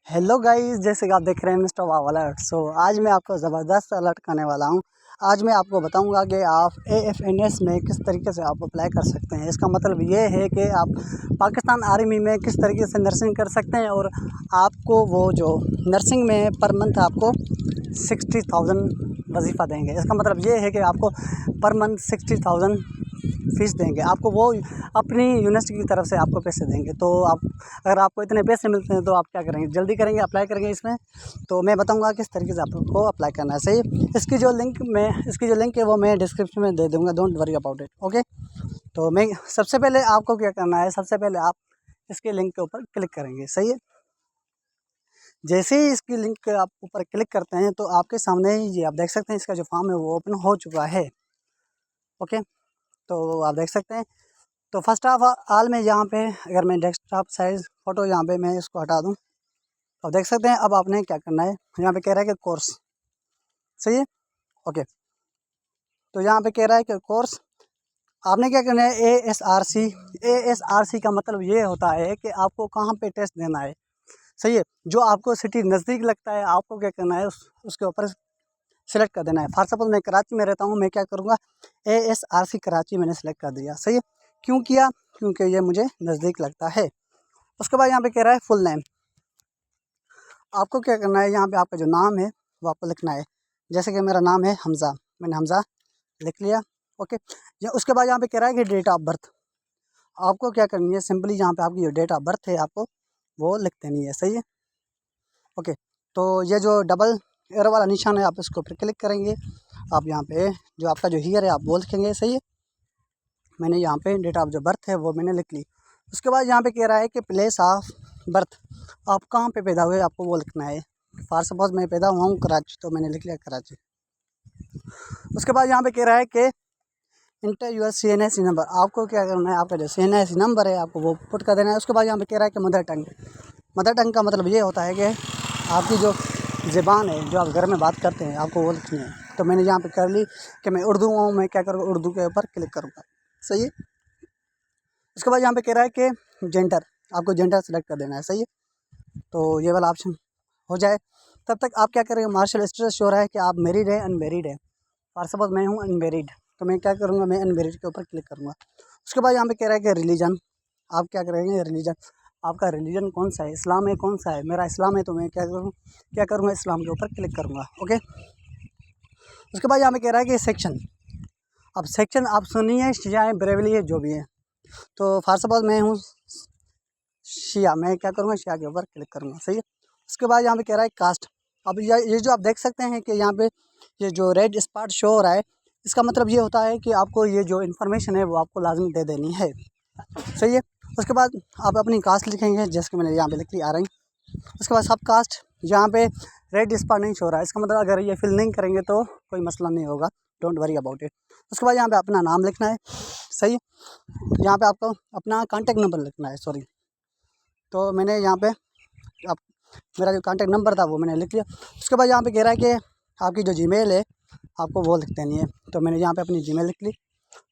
Hello guys, जैसे कि आप देख रहे हैं मिस्टर वाव अलर्ट। आज मैं आपको ज़बरदस्त अलर्ट करने वाला हूं। आज मैं आपको बताऊंगा कि आप AFNS में किस तरीके से आप अप्लाई कर सकते हैं। इसका मतलब ये है कि आप पाकिस्तान आर्मी में किस तरीके से नर्सिंग कर सकते हैं और आपको वो जो नर्सिंग में पर मंथ आपको 60,000 वजीफ़ा देंगे। इसका मतलब ये है कि आपको पर मंथ 60,000 फ़ीस देंगे। आपको वो अपनी यूनिवर्सिटी की तरफ से आपको पैसे देंगे। तो आप अगर आपको इतने पैसे मिलते हैं तो आप क्या करेंगे, जल्दी करेंगे, अप्लाई करेंगे इसमें। तो मैं बताऊंगा किस तरीके से आपको अप्लाई करना है। सही, इसकी जो लिंक है वो मैं डिस्क्रिप्शन में दे दूँगा। Don't worry about it, okay. तो मैं सबसे पहले आपको क्या करना है, सबसे पहले आप इसके लिंक के ऊपर क्लिक करेंगे। सही है, जैसे ही इसकी लिंक के आप ऊपर क्लिक करते हैं तो आपके सामने ये आप देख सकते हैं इसका जो फॉर्म है वो ओपन हो चुका है। ओके, तो आप देख सकते हैं। तो फर्स्ट ऑफ ऑल में यहाँ पे अगर मैं डेस्कटॉप साइज़ फ़ोटो यहाँ पे मैं इसको हटा दूँ तो आप देख सकते हैं। अब आपने क्या करना है, यहाँ पे कह रहा है कि कोर्स। सही है, ओके। तो यहाँ पे कह रहा है कि कोर्स आपने क्या करना है, ASRC का मतलब ये होता है कि आपको कहाँ पे टेस्ट देना है। सही है, जो आपको सिटी नज़दीक लगता है आपको क्या करना है, उसके ऊपर सेलेक्ट कर देना है। फॉर सपोज मैं कराची में रहता हूँ, मैं क्या करूँगा, ASRC कराची मैंने सेलेक्ट कर दिया। सही है, क्यों किया, क्योंकि ये मुझे नज़दीक लगता है। उसके बाद यहाँ पे कह रहा है फुल नेम। आपको क्या करना है, यहाँ पे आपका जो नाम है वो आपको लिखना है। जैसे कि मेरा नाम है हमज़ा, मैंने हमज़ा लिख लिया। ओके, या उसके बाद यहाँ पे कह रहा है कि डेट ऑफ बर्थ। आपको क्या करनी है, सिंपली यहाँ पे आपकी जो डेट ऑफ बर्थ है आपको वो लिख देनी है। सही है, ओके। तो ये जो डबल एरो वाला निशान है आप इसको ऊपर क्लिक करेंगे। आप यहाँ पे जो आपका जो ईयर है आप वो लिखेंगे। सही है, मैंने यहाँ पे डेट ऑफ जो बर्थ है वो मैंने लिख ली। उसके बाद यहाँ पे कह रहा है कि प्लेस ऑफ बर्थ, आप कहाँ पे पैदा हुए आपको वो लिखना है। फॉर सपोज मैं पैदा हुआ हूँ कराची, तो मैंने लिख लिया कराची। उसके बाद यहाँ पे कह रहा है कि इंटर यूर CNSE नंबर। आपको क्या करना है, आपका जो CNSE नंबर है आपको वो पुट कर देना है। उसके बाद यहाँ पे कह रहा है कि मदर टंग। मदर टंग का मतलब ये होता है कि आपकी जो ज़बान है जो आप घर में बात करते हैं आपको वो लिखनी है। तो मैंने यहाँ पे कर ली कि मैं उर्दू हूँ, मैं क्या करूँगा, उर्दू के ऊपर क्लिक करूँगा। सही है, उसके बाद यहाँ पे कह रहा है कि जेंडर, आपको जेंडर सेलेक्ट कर देना है। सही है, तो ये वाला ऑप्शन हो जाए तब तक आप क्या करेंगे, मार्शल स्टेटस शो रहा है कि आप मैरिड है अनमेरिड है। फॉर सपोज मैं हूँ अनमेरिड, तो मैं क्या करूँगा, मैं अनमेरिड के ऊपर क्लिक करूँगा। उसके बाद यहाँ पे कह रहा है कि रिलीजन, आप क्या करेंगे, रिलीजन, आपका रिलीजन कौन सा है, इस्लाम है, कौन सा है, मेरा इस्लाम है, तो मैं क्या करूँगा, इस्लाम के ऊपर क्लिक करूँगा। ओके, उसके बाद यहाँ पे कह रहा है कि सेक्शन। अब सेक्शन आप सुनिए, शिया है, बरेलवी है, जो भी है। तो फॉर सपोज मैं हूँ शिया, मैं क्या करूँगा, शिया के ऊपर क्लिक करूँगा। सही है, उसके बाद यहाँ पे कह रहा है कास्ट। अब ये जो आप देख सकते हैं कि यहाँ पे ये जो रेड स्पॉट शो हो रहा है, इसका मतलब ये होता है कि आपको ये जो इन्फॉर्मेशन है वो आपको लाजमी दे देनी है। सही है, उसके बाद आप अपनी कास्ट लिखेंगे, जैसे कि मैंने यहाँ पे लिख ली RI। उसके बाद सब कास्ट, यहाँ पे रेड स्पॉट नहीं शो रहा है, इसका मतलब अगर ये फिल नहीं करेंगे तो कोई मसला नहीं होगा। Don't worry about it. उसके बाद यहाँ पे अपना नाम लिखना है। सही, यहाँ पे आपको अपना कॉन्टैक्ट नंबर लिखना है, सॉरी। तो मैंने यहाँ पे आप मेरा जो कॉन्टैक्ट नंबर था वो मैंने लिख लिया। उसके बाद यहाँ पे कह रहा है कि आपकी जो जीमेल है आपको वो लिख देनी है, तो मैंने यहाँ पे अपनी जीमेल लिख ली।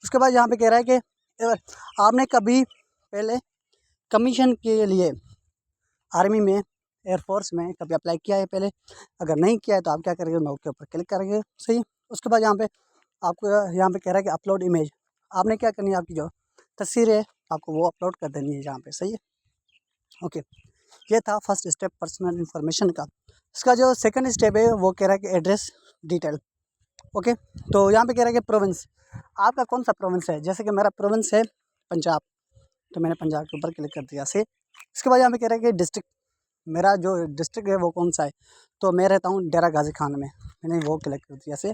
उसके बाद यहाँ पे कह रहा है कि अगर आपने कभी पहले कमीशन के लिए आर्मी में, एयरफोर्स में कभी अप्लाई किया है पहले, अगर नहीं किया है तो आप क्या करेंगे, नो के ऊपर क्लिक करेंगे। सही, उसके बाद यहाँ पे आपको यहाँ पे कह रहा है कि अपलोड इमेज। आपने क्या करनी है, आपकी जो तस्वीर है आपको वो अपलोड कर देनी है यहाँ पे। सही है, ओके। ये था फर्स्ट स्टेप पर्सनल इन्फॉर्मेशन का। इसका जो सेकंड स्टेप है वो कह रहा है कि एड्रेस डिटेल। ओके, तो यहाँ पे कह रहा है कि प्रोविंस, आपका कौन सा प्रोविंस है। जैसे कि मेरा प्रोविंस है पंजाब, तो मैंने पंजाब के ऊपर क्लिक कर दिया। से इसके बाद यहाँ पे कह रहा है कि डिस्ट्रिक्ट, मेरा जो डिस्ट्रिक्ट है वो कौन सा है, तो मैं रहता हूँ डेरा गाजी खान में, मैंने वो क्लिक कर दिया। से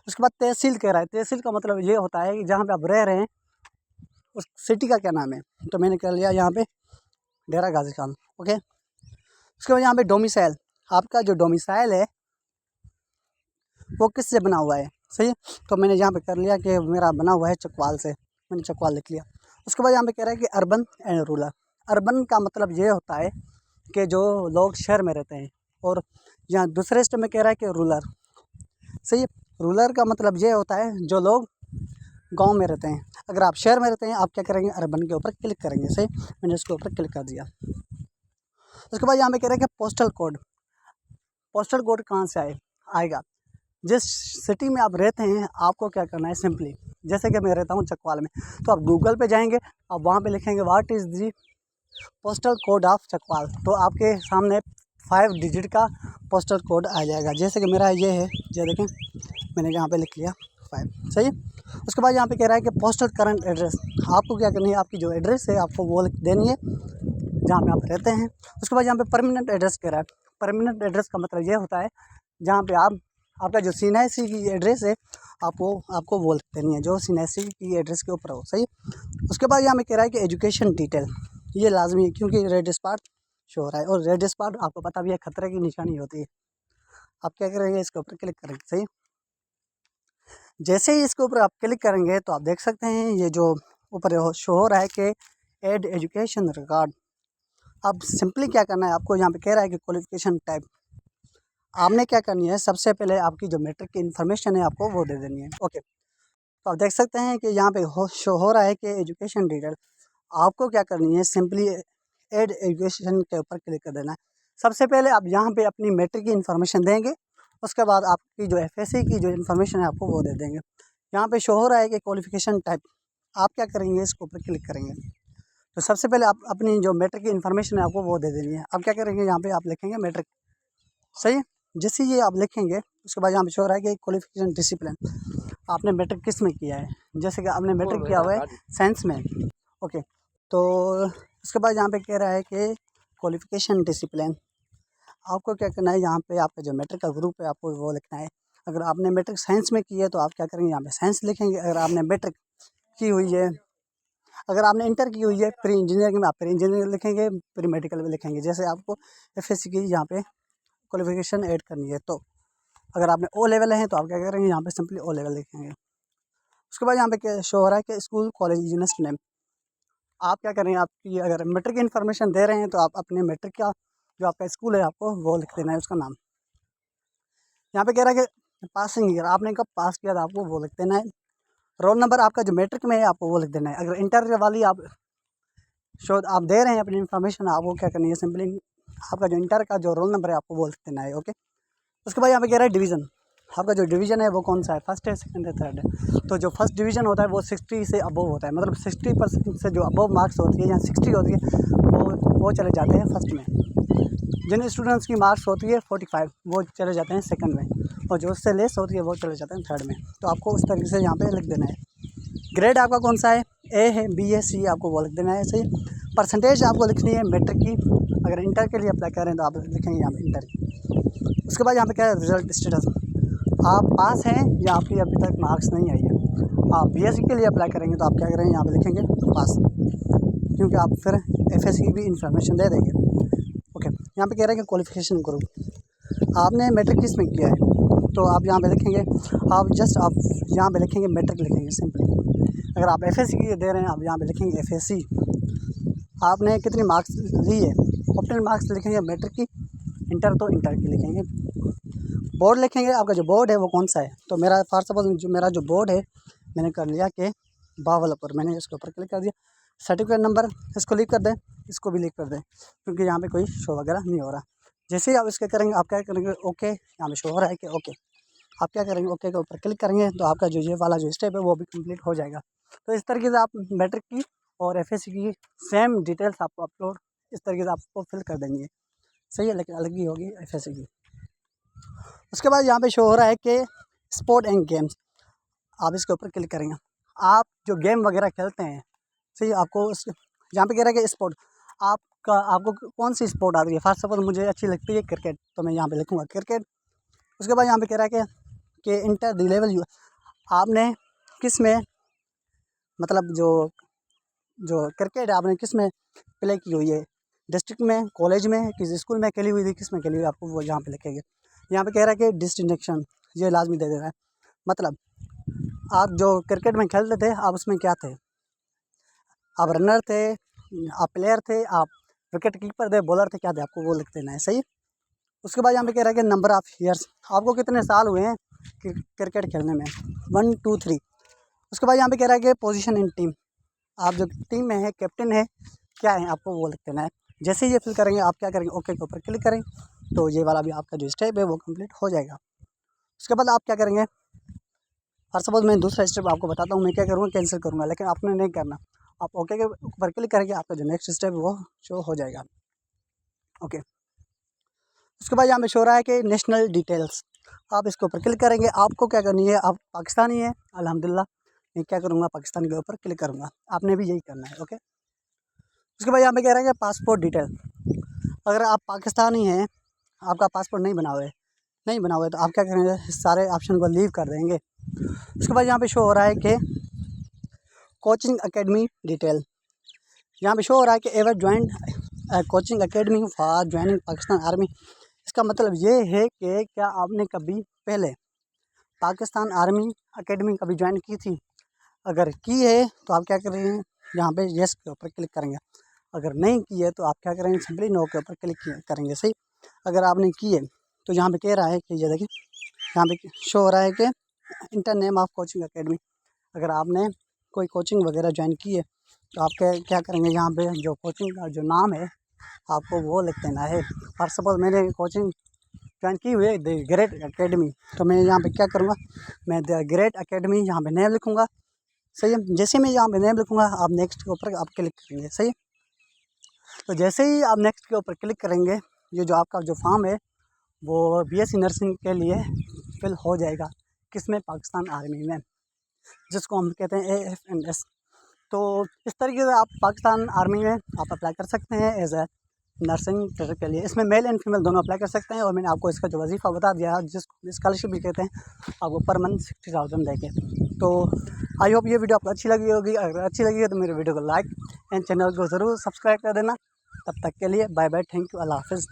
उसके बाद तहसील कह रहा है। तहसील का मतलब ये होता है कि जहाँ पे आप रह रहे हैं उस सिटी का क्या नाम है, तो मैंने कर लिया यहाँ पे डेरा गाजी खान। ओके, उसके बाद यहाँ पे डोमिसाइल, आपका जो डोमिसाइल है वो किससे बना हुआ है। सही है, तो मैंने यहाँ पे कर लिया कि मेरा बना हुआ है चकवाल से, मैंने चकवाल लिख लिया। उसके बाद यहाँ पे कह रहा है कि अर्बन एंड रूरल। अर्बन का मतलब ये होता है कि जो लोग शहर में रहते हैं, और यहाँ दूसरे स्टेप में कह रहा है कि रूरल। सही है, रूरल का मतलब ये होता है जो लोग गांव में रहते हैं। अगर आप शहर में रहते हैं आप क्या करेंगे, अर्बन के ऊपर क्लिक करेंगे। सही, मैंने इसके ऊपर क्लिक कर दिया। उसके बाद यहाँ पे कह रहा है कि पोस्टल कोड कहाँ से आएगा। जिस सिटी में आप रहते हैं आपको क्या करना है, सिंपली जैसे कि मैं रहता हूँ चकवाल में, तो आप गूगल पे जाएंगे, आप वहाँ पे लिखेंगे what is the postal code of Chakwal, तो आपके सामने 5 डिजिट का पोस्टल कोड आ जाएगा। जैसे कि मेरा ये है, ये देखें मैंने यहाँ पे लिख लिया 5, सही है। उसके बाद यहाँ पे कह रहा है कि पोस्टल करंट एड्रेस, आपको क्या करनी है, आपकी जो एड्रेस है आपको वो लिख देनी है जहाँ पे आप रहते हैं। उसके बाद यहाँ पे परमानेंट एड्रेस कह रहा है। परमानेंट एड्रेस का मतलब ये होता है जहाँ पे आपका जो सीएनआईसी की एड्रेस है आपको वो लिख देनी है जो सीएनआईसी की एड्रेस के ऊपर हो, सही। उसके बाद यहाँ पे कह रहा है कि एजुकेशन डिटेल, ये लाजमी है क्योंकि रेड स्पॉट शो हो रहा है, और रेड स्पॉट आपको पता भी है खतरे की निशानी होती है। आप क्या करेंगे, इसके ऊपर क्लिक करेंगे, सही। जैसे ही इसके ऊपर आप क्लिक करेंगे तो आप देख सकते हैं ये जो ऊपर शो हो रहा है कि एड एजुकेशन रिकॉर्ड। अब सिंपली क्या करना है आपको, यहाँ पे कह रहा है कि क्वालिफिकेशन टाइप, आपने क्या करनी है, सबसे पहले आपकी जो मैट्रिक की इन्फॉर्मेशन है आपको वो दे देनी है। ओके, तो आप देख सकते हैं कि यहाँ पे शो हो रहा है कि एजुकेशन डिटेल। आपको क्या करनी है, सिंपली एड एजुकेशन के ऊपर क्लिक कर देना है। सबसे पहले आप यहाँ पे अपनी मैट्रिक की इन्फॉर्मेशन देंगे, उसके बाद आपकी जो एफएससी की जो इन्फॉर्मेशन है आपको वो दे देंगे। यहाँ पे शो हो रहा है कि क्वालिफिकेशन टाइप, आप क्या करेंगे, इसके ऊपर क्लिक करेंगे। तो सबसे पहले आप अपनी जो मैट्रिक की इन्फॉर्मेशन है आपको वो दे देनी है। अब क्या करेंगे, यहाँ पे आप लिखेंगे मैट्रिक, सही है। जैसे ये आप लिखेंगे उसके बाद यहाँ पे शो हो रहा है कि क्वालिफिकेशन डिसिप्लिन, आपने मैट्रिक किस में किया है, जैसे कि आपने मैट्रिक किया हुआ है साइंस में। ओके, तो उसके बाद यहाँ पे कह रहा है कि क्वालिफिकेशन डिसिप्लिन, आपको क्या करना है, यहाँ पे आपका जो मैट्रिक का ग्रुप है आपको वो लिखना है। अगर आपने मैट्रिक साइंस में की है तो आप क्या करेंगे, यहाँ पे साइंस लिखेंगे। अगर आपने मैट्रिक की हुई है, अगर आपने इंटर की हुई है प्री इंजीनियरिंग में, आप प्री इंजीनियरिंग लिखेंगे, प्री मेडिकल में लिखेंगे। जैसे आपको एफएससी की यहाँ पे क्वालिफिकेशन ऐड करनी है, तो अगर आपने ओ लेवल है तो आप क्या करेंगे, यहाँ पे सिंपली ओ लेवल लिखेंगे। उसके बाद यहाँ पे क्या शो हो रहा है कि स्कूल कॉलेज यूनिवर्सिटी नेम, आप क्या करेंगे, आपकी अगर मैट्रिक की इन्फॉर्मेशन दे रहे हैं तो आप अपने मैट्रिक का जो आपका स्कूल है आपको वो लिख देना है, उसका नाम। यहाँ पे कह रहा है कि पासिंग ईयर, आपने कब पास किया था आपको वो लिख देना है। रोल नंबर आपका जो मैट्रिक में है आपको वो लिख देना है। अगर इंटर वाली आप दे रहे हैं अपनी इन्फॉर्मेशन, आपको क्या करनी है, सिंपली आपका जो इंटर का जो रोल नंबर है आपको वो लिख देना है। ओके, उसके बाद यहाँ पे कह रहा है डिवीज़न, आपका जो डिवीज़न है वो कौन सा है, फर्स्ट है, सेकंड है, थर्ड है। तो जो फर्स्ट डिवीज़न होता है वो 60 से अबव होता है, मतलब 60% से जो अबव मार्क्स होती है या 60 होती है वो चले जाते हैं फर्स्ट में। जिन स्टूडेंट्स की मार्क्स होती है 45 वो चले जाते हैं सेकंड में, और जो उससे लेस होती है वो चले जाते हैं थर्ड में। तो आपको उस तरीके से यहाँ पे लिख देना है। ग्रेड आपका कौन सा है, ए है, बी है, सी, आपको वो लिख देना है, सही। परसेंटेज आपको लिखनी है मैट्रिक की, अगर इंटर के लिए अप्लाई करें तो आप लिखेंगे यहाँ पे इंटर की। उसके बाद यहाँ पे क्या है, रिजल्ट स्टेटस, आप पास हैं या आपकी अभी तक मार्क्स नहीं आई है। आप बीएससी के लिए अप्लाई करेंगे तो आप क्या करेंगे, यहाँ पे लिखेंगे पास, क्योंकि आप फिर एफएससी की भी इंफॉर्मेशन दे देंगे। ओके, यहाँ पे कह रहे हैं कि क्वालिफिकेशन ग्रुप, आपने मैट्रिक किस में किया है, तो आप यहाँ पे लिखेंगे, आप यहाँ पे लिखेंगे मैट्रिक लिखेंगे सिंपली। अगर आप एफएससी की दे रहे हैं आप यहाँ पे लिखेंगे एफएससी। आपने कितनी मार्क्स ली है, ऑप्टेन मार्क्स लिखेंगे मैट्रिक की, इंटर तो इंटर की लिखेंगे। बोर्ड लिखेंगे, आपका जो बोर्ड है वो कौन सा है। तो मेरा फॉर सपोज जो मेरा जो बोर्ड है मैंने कर लिया कि बावलपुर, मैंने इसके ऊपर क्लिक कर दिया। सर्टिफिकेट नंबर इसको लीक कर दें, इसको भी लीक कर दें, क्योंकि यहाँ पे कोई शो वगैरह नहीं हो रहा। जैसे ही आप इसके करेंगे आप क्या करेंगे, ओके, यहाँ पे शो हो रहा है कि ओके, आप क्या करेंगे, ओके के ऊपर क्लिक करेंगे तो आपका जो ये वाला जो स्टेप है वो भी कंप्लीट हो जाएगा। तो इस तरीके से आप मैट्रिक की और एफएससी की सेम डिटेल्स आपको अपलोड इस तरीके से आपको फिल कर देंगे, सही है, लेकिन अलग ही होगी एफएससी की। उसके बाद यहाँ पे शो हो रहा है कि स्पोर्ट एंड गेम्स, आप इसके ऊपर क्लिक करेंगे। आप जो गेम वगैरह खेलते हैं, सही, आपको यहाँ पे कह रहा है कि स्पोर्ट, आपको कौन सी स्पोर्ट आती है। फर्स्ट सपोज मुझे अच्छी लगती है क्रिकेट, तो मैं यहाँ पे लिखूँगा क्रिकेट। उसके बाद यहाँ पे कह रहा है कि इंटर द लेवल आपने किस में, मतलब जो क्रिकेट आपने किस में प्ले की हुई है, डिस्ट्रिक्ट में, कॉलेज में, किसी स्कूल में खेली हुई थी, किस में खेली हुई, आपको वो यहाँ पे लिखेंगे। यहाँ पे कह रहा है कि डिस्टिंक्शन, ये लाजमी दे देना है। मतलब आप जो क्रिकेट में खेलते थे आप उसमें क्या थे, आप रनर थे, आप प्लेयर थे, आप विकेट कीपर थे, बॉलर थे, क्या थे, आपको वो लिख देना है, सही। उसके बाद यहाँ पे कह रहा है कि नंबर ऑफ़ ईयर्स, आपको कितने साल हुए हैं क्रिकेट खेलने में, 1 2 3। उसके बाद यहाँ पे कह रहा है कि पोजीशन इन टीम, आप जो टीम में है कैप्टन है क्या है, आपको वो लिख देना है। जैसे ही ये फिल करेंगे आप क्या करेंगे, ओके के ऊपर क्लिक करें, तो ये वाला भी आपका जो स्टेप है वो कंप्लीट हो जाएगा। उसके बाद आप क्या करेंगे, फॉर सपोज मैं दूसरा स्टेप आपको बताता हूँ, मैं क्या करूँगा, कैंसिल करूँगा, लेकिन आपने नहीं करना। आप ओके के ऊपर क्लिक करेंगे, आपका जो नेक्स्ट स्टेप है वो शो हो जाएगा। ओके, उसके बाद यहाँ पे शो रहा है कि नेशनल डिटेल्स, आप इसके ऊपर क्लिक करेंगे। आपको क्या करनी है, आप पाकिस्तानी है अल्हम्दुलिल्लाह, मैं क्या करूँगा, पाकिस्तान के ऊपर क्लिक करूँगा, आपने भी यही करना है। ओके, उसके बाद यहाँ पे कह रहे हैं कि पासपोर्ट डिटेल, अगर आप पाकिस्तानी हैं, आपका पासपोर्ट नहीं बना हुआ है तो आप क्या करेंगे, सारे ऑप्शन को लीव कर देंगे। उसके बाद यहाँ पे शो हो रहा है कि कोचिंग एकेडमी डिटेल, यहाँ पे शो हो रहा है कि ever joint coaching academy for joining Pakistan army. इसका मतलब ये है कि क्या आपने कभी पहले पाकिस्तान आर्मी एकेडमी कभी ज्वाइन की थी, अगर की है तो आप क्या करेंगे, यहाँ पे येस के ऊपर क्लिक करेंगे। अगर नहीं की है तो आप क्या करेंगे, सिंपली नो के ऊपर क्लिक करेंगे। सही, अगर आपने की है तो यहाँ पे कह रहा है कि ये देखिए, यहाँ पे शो हो रहा है कि inter name of coaching academy, अगर आपने कोई कोचिंग वगैरह ज्वाइन की है तो आप क्या करेंगे, यहाँ पे जो कोचिंग का जो नाम है आपको वो लिख देना है। फॉर सपोज मैंने कोचिंग ज्वाइन की हुई है द ग्रेट एकेडमी, तो मैं यहाँ पे क्या करूँगा, मैं द ग्रेट एकेडमी यहाँ पे नेम लिखूँगा। सही है, जैसे मैं यहाँ पे नेम लिखूँगा आप नेक्स्ट के ऊपर आप क्लिक करेंगे। सही है, तो जैसे ही आप नेक्स्ट के ऊपर क्लिक करेंगे, ये जो आपका जो फॉर्म है वो बीएससी नर्सिंग के लिए फिल हो जाएगा, किसमें, पाकिस्तान आर्मी में, जिसको हम कहते हैं AFNS। तो इस तरीके से आप पाकिस्तान आर्मी में आप अप्लाई कर सकते हैं एज ए नर्सिंग ट्रेनर के लिए। इसमें मेल एंड फीमेल दोनों अप्लाई कर सकते हैं, और मैंने आपको इसका जो वजीफ़ा बता दिया है, जिसको स्कॉलरशिप भी कहते हैं, आपको पर मंथ 60,000 देंगे। तो आई होप ये वीडियो आपको अच्छी लगी होगी, अगर अच्छी लगी है तो मेरे वीडियो को लाइक एंड चैनल को ज़रूर सब्सक्राइब कर देना। तब तक के लिए बाय बाय, थैंक यू, अल्लाह हाफ़िज़।